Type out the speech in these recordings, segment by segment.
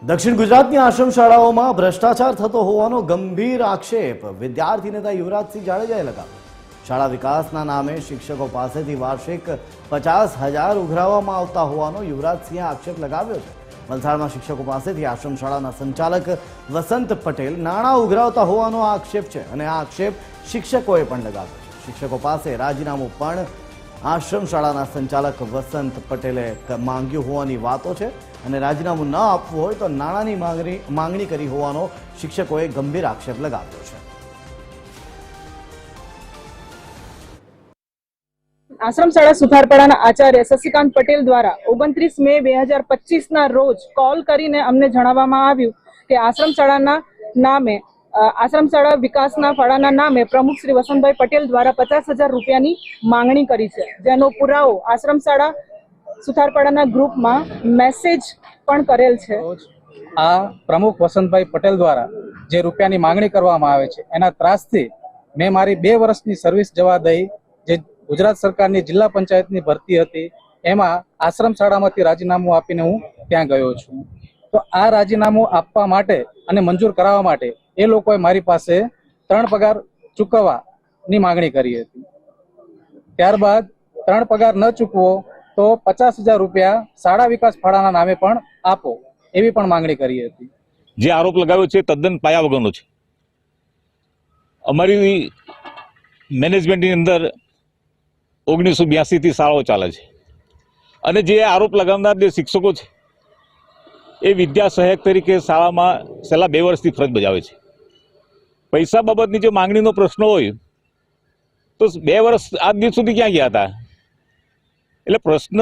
દક્ષિણ ગુજરાતની આશ્રમ શાળાઓમાં ભ્રષ્ટાચાર થતો હોવાનો ગંભીર આક્ષેપ વિદ્યાર્થી નેતા યુવરાજસિંહ જાડેજાએ લગાવ્યો। શાળા વિકાસના નામે શિક્ષકો પાસેથી વાર્ષિક 50,000 ઉઘરાવવામાં આવતા હોવાનો યુવરાજસિંહે આક્ષેપ લગાવ્યો છે। વલસાડમાં શિક્ષકો પાસેથી આશ્રમ શાળાના સંચાલક વસંત પટેલ નાણાં ઉઘરાવતા હોવાનો આક્ષેપ છે અને આ આક્ષેપ શિક્ષકોએ પણ લગાવ્યો છે। શિક્ષકો પાસે રાજીનામું પણ આશ્રમ શાળાના સંચાલક વસંત પટેલે માંગ્યું હોવાની વાતો છે અને રાજીનામું ન આપવું હોય તો નાણાંની માંગણી કરી હોવાનો શિક્ષકોએ ગંભીર આક્ષેપ લગાવ્યો છે। आश्रम शाळा सुथारपड़ाना आचार्य शशिकांत पटेल द्वारा 29 मे 2025 रोज कॉल करीने अमने जणाववामां आव्युं के आश्रम शाळाना नामे आश्रम शाळा विकासना फाळाना नामे प्रमुख श्री वसंतभाई पटेल द्वारा 50,000 रूपियानी मांगणी करी छे, जेनो पुरावो आश्रम शाळा सुथारपड़ाना ग्रुपमां मेसेज पण करेल छे। आ प्रमुख वसंतभाई पटेल द्वारा जे रूपियानी मांगणी करवामां आवे छे एना त्रासथी मैं मारी 2 वर्षनी सर्विस जवा दई जे गुजरात सरकारनी जिल्ला पंचायतनी भरती हती एमां आश्रम शाळामांथी राजीनामुं आपीने हूँ त्यां गयो छुं। तो आ राजीनामुं आपवा माटे अने मंजूर कराववा माटे ए लोकोए मारी पासे 3 पगार चूकववानी मांगणी करी हती। त्यारबाद 3 पगार न चूकवो तो 50,000 रूपिया शाळा विकास फाळाना नामे पण आपो एवी पण मांगणी करी हती। जे आरोप लगाव्यो छे तद्दन पाया वगरनो छे। अमारी मेनेजमेंटनी अंदर 1982 થી શાળાઓ ચાલે છે અને જે આરોપ લગાવનાર જે શિક્ષકો છે એ વિદ્યા સહાયક તરીકે શાળામાં છેલ્લા 2 વર્ષથી ફરજ બજાવે છે। પૈસા બાબતની જો માંગણીનો પ્રશ્ન હોય તો 2 વર્ષ આજ દિવસ સુધી ક્યાં ગયા હતા? એટલે પ્રશ્ન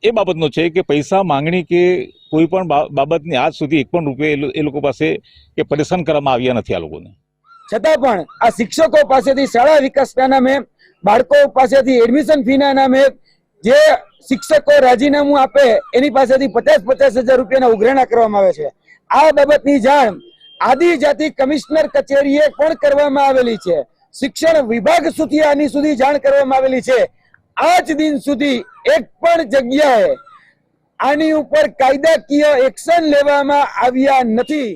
એ બાબતનો છે કે પૈસા માંગણી કે કોઈ પણ બાબતની આજ સુધી 1 પણ રૂપિયા એ લોકો પાસે કે પરેશાન કરવામાં આવ્યા નથી આ લોકોને। છતાં પણ આ શિક્ષકો પાસેથી શાળા વિકાસના નામે બાળકો પાસેથી એડમિશન ફીના નામે જે શિક્ષકો રાજીનામું આપે એની પાસેથી 50,000 રૂપિયાના ઉઘરાણા કરવામાં આવે છે। આ બાબતની જાણ આદિજાતિ કમિશનર કચેરીએ પણ કરવામાં આવેલી છે। શિક્ષણ વિભાગ સુધી આની સુધી જાણ કરવામાં આવેલી છે। આજ દિન સુધી એક પણ જગ્યાએ આની ઉપર કાયદાકીય એક્શન લેવામાં આવ્યા નથી।